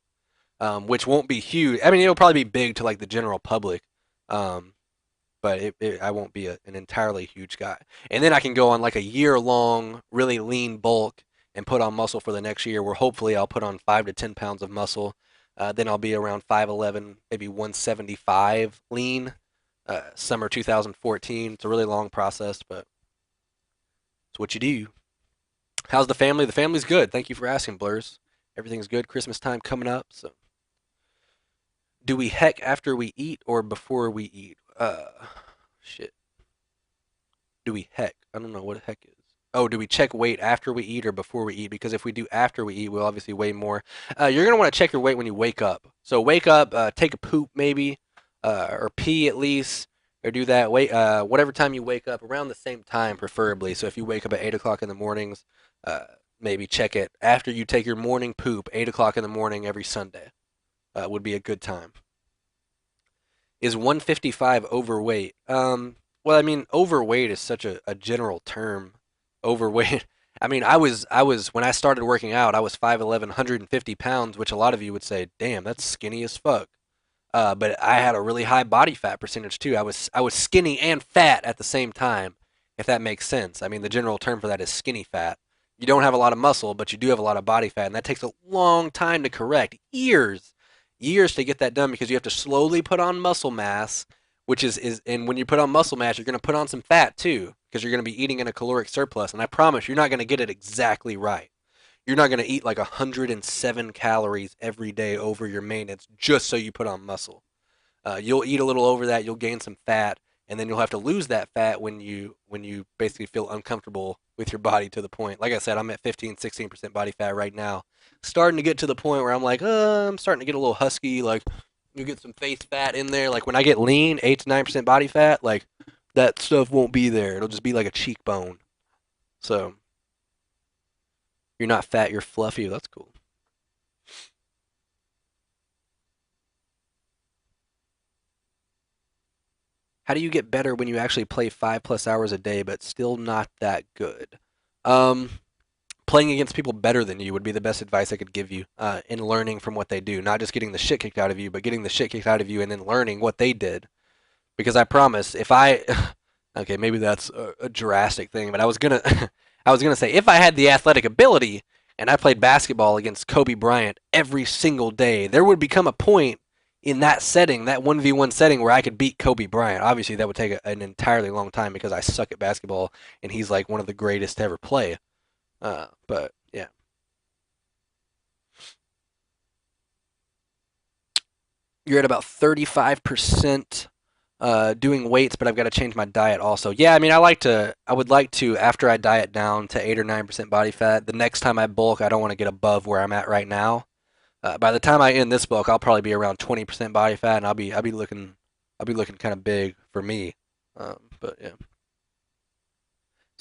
which won't be huge. I mean, it'll probably be big to like the general public, um, but I won't be an entirely huge guy. And then I can go on like a year long, really lean bulk and put on muscle for the next year, where hopefully I'll put on 5 to 10 pounds of muscle. Then I'll be around 5'11", maybe 175 lean. Summer 2014. It's a really long process, but it's what you do. How's the family? The family's good. Thank you for asking, Blurs. Everything's good. Christmas time coming up. So, do we heck after we eat or before we eat? Shit. Do we heck? I don't know what heck is. Oh, do we check weight after we eat or before we eat? Because if we do after we eat, we'll obviously weigh more. You're gonna want to check your weight when you wake up. So wake up, take a poop maybe, or pee at least, or do that. Wait, whatever time you wake up, around the same time preferably. So if you wake up at 8 o'clock in the mornings, uh, maybe check it after you take your morning poop. 8 o'clock in the morning every Sunday would be a good time. Is 155 overweight? Well, I mean, overweight is such a general term. Overweight. I mean, I was when I started working out, I was 5'11", 150 pounds, which a lot of you would say, "Damn, that's skinny as fuck." But I had a really high body fat percentage too. I was skinny and fat at the same time, if that makes sense. I mean, the general term for that is skinny fat. You don't have a lot of muscle, but you do have a lot of body fat, and that takes a long time to correct. Years to get that done because you have to slowly put on muscle mass, which is and when you put on muscle mass, you're going to put on some fat too because you're going to be eating in a caloric surplus, and I promise you're not going to get it exactly right. You're not going to eat like 107 calories every day over your maintenance just so you put on muscle. You'll eat a little over that, you'll gain some fat, and then you'll have to lose that fat when you basically feel uncomfortable with your body to the point. Like I said, I'm at 15, 16% body fat right now. Starting to get to the point where I'm like, I'm starting to get a little husky. Like, you get some face fat in there. Like when I get lean, 8 to 9% body fat, like that stuff won't be there. It'll just be like a cheekbone. So you're not fat, you're fluffy. That's cool. How do you get better when you actually play 5 plus hours a day but still not that good? Um, Playing against people better than you would be the best advice I could give you in learning from what they do. Not just getting the shit kicked out of you, but getting the shit kicked out of you and then learning what they did. Because I promise, if I, okay, maybe that's a drastic thing, but I was gonna, I was gonna say if I had the athletic ability and I played basketball against Kobe Bryant every single day, there would become a point in that setting, that 1v1 setting, where I could beat Kobe Bryant. Obviously, that would take an entirely long time because I suck at basketball and he's like one of the greatest to ever play. But yeah, you're at about 35% doing weights, but I've got to change my diet also. Yeah, I mean, I would like to, after I diet down to 8 or 9% body fat, the next time I bulk, I don't want to get above where I'm at right now. By the time I end this bulk, I'll probably be around 20% body fat, and I'll be looking kind of big for me. But yeah.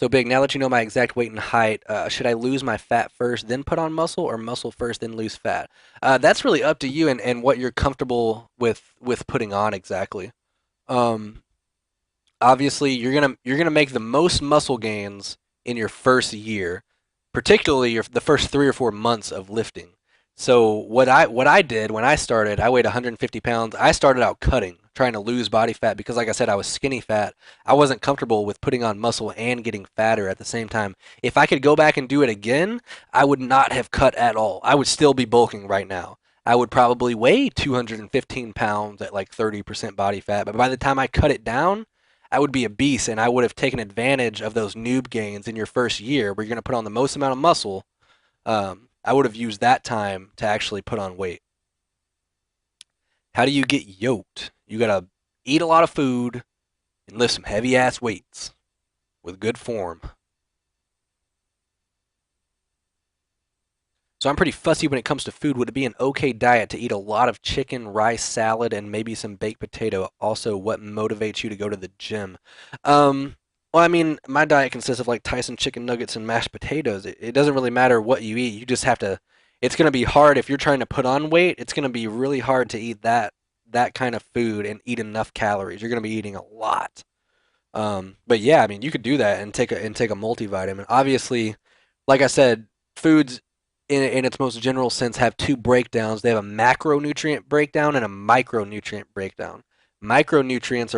So big. Now that you know my exact weight and height, should I lose my fat first, then put on muscle, or muscle first, then lose fat? That's really up to you and what you're comfortable with putting on exactly. Um, Obviously you're gonna make the most muscle gains in your first year, particularly the first 3 or 4 months of lifting. So what I did when I started, I weighed 150 pounds. I started out cutting, trying to lose body fat because, like I said, I was skinny fat. I wasn't comfortable with putting on muscle and getting fatter at the same time. If I could go back and do it again, I would not have cut at all. I would still be bulking right now. I would probably weigh 215 pounds at like 30% body fat, but by the time I cut it down, I would be a beast and I would have taken advantage of those noob gains in your first year where you're going to put on the most amount of muscle. I would have used that time to actually put on weight. How do you get yoked? You got to eat a lot of food and lift some heavy ass weights with good form. So I'm pretty fussy when it comes to food. Would it be an okay diet to eat a lot of chicken, rice, salad, and maybe some baked potato? Also, what motivates you to go to the gym? Well, I mean, my diet consists of like Tyson chicken nuggets and mashed potatoes. It doesn't really matter what you eat. You just have to. It's gonna be hard if you're trying to put on weight. It's gonna be really hard to eat that kind of food and eat enough calories. You're gonna be eating a lot. But yeah, I mean, you could do that and take a multivitamin. Obviously, like I said, foods in its most general sense have two breakdowns. They have a macronutrient breakdown and a micronutrient breakdown. Micronutrients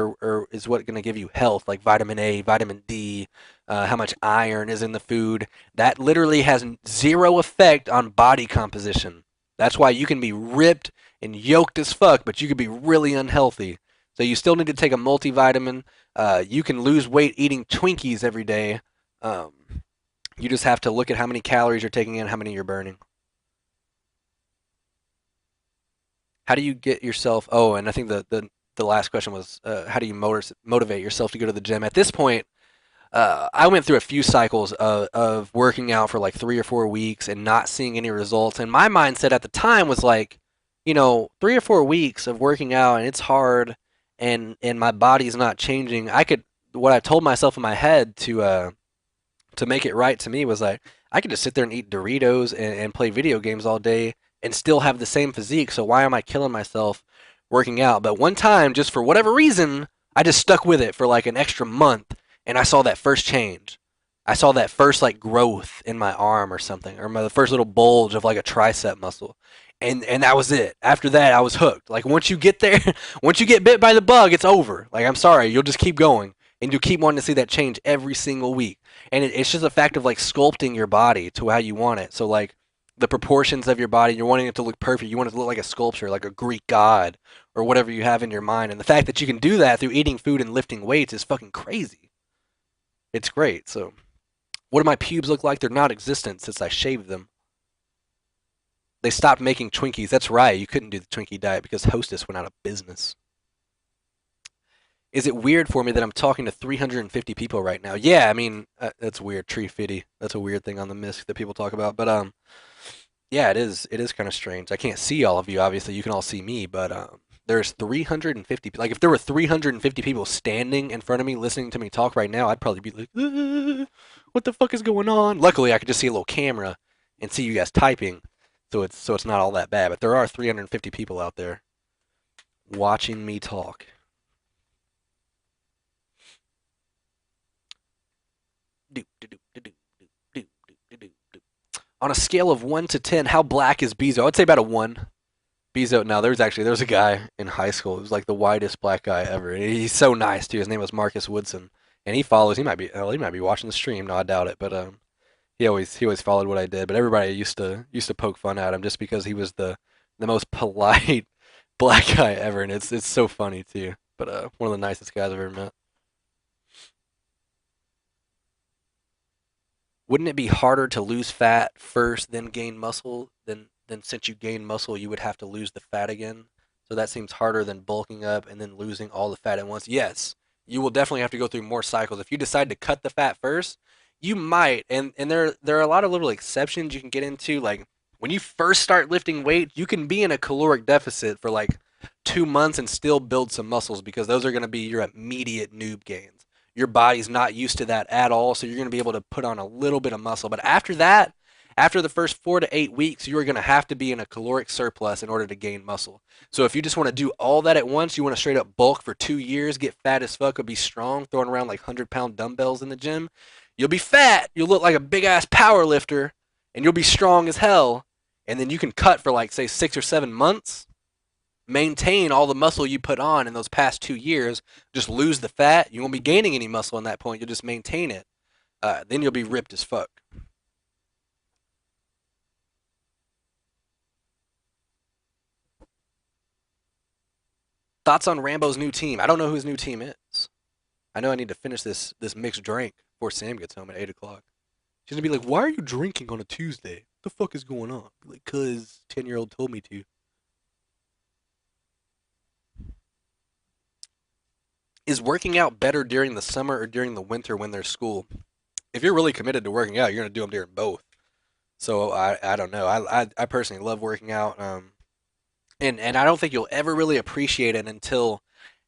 is what going to give you health, like vitamin A, vitamin D, how much iron is in the food. That literally has zero effect on body composition. That's why you can be ripped and yoked as fuck, but you could be really unhealthy. So you still need to take a multivitamin. You can lose weight eating Twinkies every day. Um, you just have to look at how many calories you're taking in, how many you're burning. How do you get yourself? Oh, and I think the last question was how do you motivate yourself to go to the gym? At this point, I went through a few cycles of working out for like 3 or 4 weeks and not seeing any results. And my mindset at the time was like, 3 or 4 weeks of working out and it's hard, and my body's not changing. What I told myself in my head to make it right to me was like I could just sit there and eat Doritos and play video games all day and still have the same physique. So why am I killing myself working out? But one time, just for whatever reason, I just stuck with it for like an extra month, and I saw that first change. I saw that first like growth in my arm or something, or the first little bulge of like a tricep muscle. And that was it. After that, I was hooked. Like once you get there, once you get bit by the bug, it's over. Like I'm sorry, you'll just keep going, and you'll keep wanting to see that change every single week. And it's just a fact of like sculpting your body to how you want it. So like the proportions of your body, you're wanting it to look perfect. You want it to look like a sculpture, like a Greek god or whatever you have in your mind. And the fact that you can do that through eating food and lifting weights is fucking crazy. It's great. So what do my pubes look like? They're not existent since I shaved them. They stopped making Twinkies. That's right. You couldn't do the Twinkie diet because Hostess went out of business. Is it weird for me that I'm talking to 350 people right now? Yeah, I mean, that's weird. Tree fitty. That's a weird thing on the misc that people talk about. But yeah, it is. It is kind of strange. I can't see all of you. Obviously, you can all see me, but there's 350. Like, if there were 350 people standing in front of me listening to me talk right now, I'd probably be like, "What the fuck is going on?" Luckily, I could just see a little camera and see you guys typing, so it's not all that bad. But there are 350 people out there watching me talk. Do, do, do, do, do, do, do, do, do, do. On a scale of 1 to 10, how black is Bezo? I'd say about a 1. Bezo, no, there's a guy in high school. He was like the whitest black guy ever. And he's so nice too. His name was Marcus Woodson, and he follows. He might be watching the stream. No, I doubt it. But he always followed what I did. But everybody used to poke fun at him just because he was the most polite black guy ever, and it's so funny too. But one of the nicest guys I've ever met. Wouldn't it be harder to lose fat first, then gain muscle? Then since you gain muscle, you would have to lose the fat again. So that seems harder than bulking up and then losing all the fat at once. Yes, you will definitely have to go through more cycles. If you decide to cut the fat first, you might, and there are a lot of little exceptions you can get into. Like when you first start lifting weight, you can be in a caloric deficit for like 2 months and still build some muscles because those are going to be your immediate noob gains. your body's not used to that at all, so you're going to be able to put on a little bit of muscle. But after that, after the first 4 to 8 weeks, you are going to have to be in a caloric surplus in order to gain muscle. So if you just want to do all that at once, you want to straight up bulk for 2 years, get fat as fuck, or be strong, throwing around like 100-pound dumbbells in the gym, you'll be fat. You'll look like a big ass power lifter, and you'll be strong as hell. And then you can cut for like say 6 or 7 months, maintain all the muscle you put on in those past 2 years, just lose the fat. You won't be gaining any muscle in that point. You'll just maintain it. Then you'll be ripped as fuck. Thoughts on Rambo's new team? I don't know who his new team is. I know I need to finish this mixed drink before Sam gets home at 8 o'clock. She's gonna be like, "Why are you drinking on a Tuesday? What the fuck is going on?" Like, cause 10-year-old told me to. Is working out better during the summer or during the winter when there's school? If you're really committed to working out, you're gonna do them during both. So I don't know. I personally love working out. And I don't think you'll ever really appreciate it until,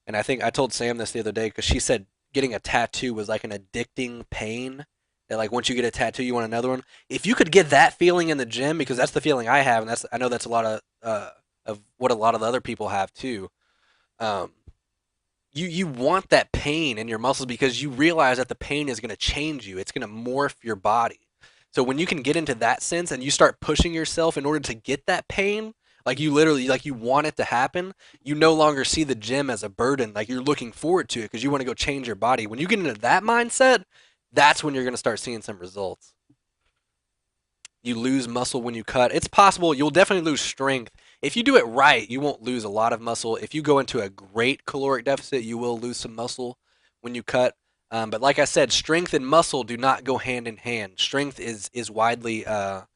and I think I told Sam this the other day because she said getting a tattoo was like an addicting pain. That like once you get a tattoo, you want another one. If you could get that feeling in the gym, because that's the feeling I have, and that's I know that's a lot of what a lot of the other people have too. Um, you want that pain in your muscles because you realize that the pain is going to change you. It's going to morph your body. So when you can get into that sense and you start pushing yourself in order to get that pain, like you literally like you want it to happen, you no longer see the gym as a burden. Like you're looking forward to it because you want to go change your body. When you get into that mindset, that's when you're going to start seeing some results. You lose muscle when you cut. It's possible you'll definitely lose strength. If you do it right, you won't lose a lot of muscle. If you go into a great caloric deficit, you will lose some muscle when you cut. But like I said, strength and muscle do not go hand in hand. Strength is widely a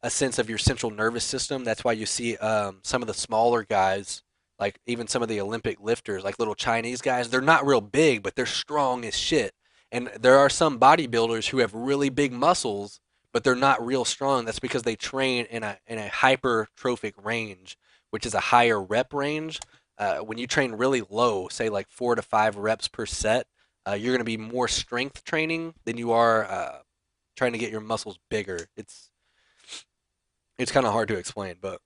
sense of your central nervous system. That's why you see some of the smaller guys, like even some of the Olympic lifters, like little Chinese guys, they're not real big, but they're strong as shit. And there are some bodybuilders who have really big muscles, but they're not real strong. That's because they train in a hypertrophic range, which is a higher rep range. When you train really low, say like 4 to 5 reps per set, you're going to be more strength training than you are trying to get your muscles bigger. It's kind of hard to explain, but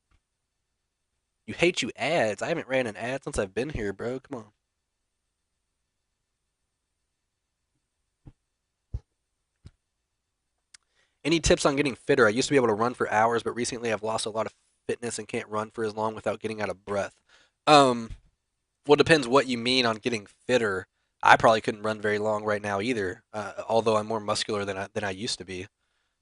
you hate you ads. I haven't ran an ad since I've been here, bro. Come on. Any tips on getting fitter? I used to be able to run for hours, but recently I've lost a lot of fitness and can't run for as long without getting out of breath. Um, well, it depends what you mean on getting fitter. I probably couldn't run very long right now either, although I'm more muscular than I used to be.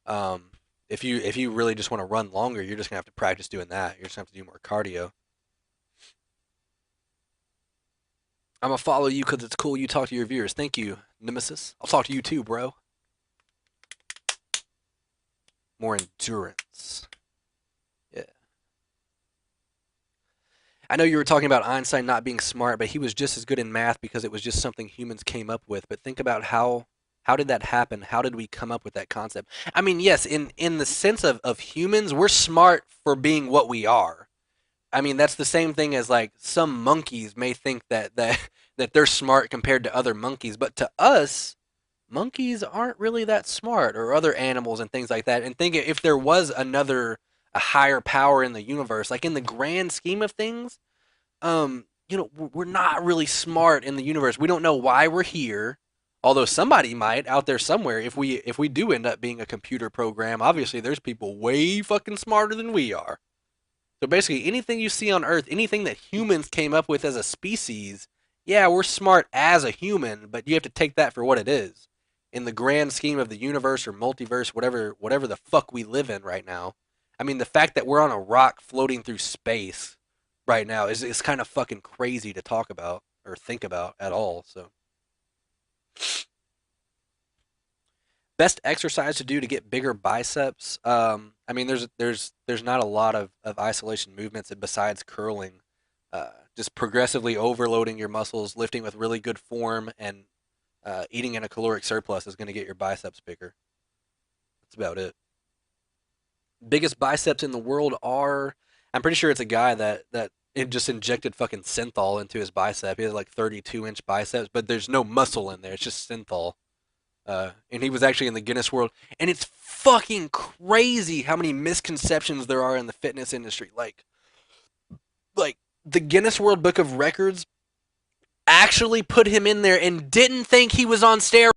Um, if you really just want to run longer, you're just gonna have to practice doing that. You're just gonna have to do more cardio. I'm gonna follow you because it's cool you talk to your viewers. Thank you, Nemesis. I'll talk to you too, bro. More endurance. Yeah. I know you were talking about Einstein not being smart, but he was just as good in math because it was just something humans came up with. But think about how did that happen? How did we come up with that concept? I mean, yes, in the sense of humans, we're smart for being what we are. I mean, that's the same thing as like some monkeys may think that they're smart compared to other monkeys, but to us, monkeys aren't really that smart, or other animals and things like that. And think if there was a higher power in the universe, like in the grand scheme of things, we're not really smart in the universe. We don't know why we're here. Although somebody might out there somewhere, if we do end up being a computer program, obviously there's people way fucking smarter than we are. So basically, anything you see on Earth, anything that humans came up with as a species, yeah, we're smart as a human, but you have to take that for what it is. In the grand scheme of the universe or multiverse, whatever the fuck we live in right now. I mean, the fact that we're on a rock floating through space right now is kind of fucking crazy to talk about or think about at all. So, best exercise to do to get bigger biceps. I mean, there's not a lot of isolation movements besides curling. Just progressively overloading your muscles, lifting with really good form, and eating in a caloric surplus is going to get your biceps bigger. That's about it. Biggest biceps in the world are. I'm pretty sure it's a guy that and just injected fucking synthol into his bicep. He has like 32-inch biceps, but there's no muscle in there. It's just synthol. And he was actually in the Guinness World. And it's fucking crazy how many misconceptions there are in the fitness industry. Like the Guinness World Book of Records actually put him in there and didn't think he was on steroids.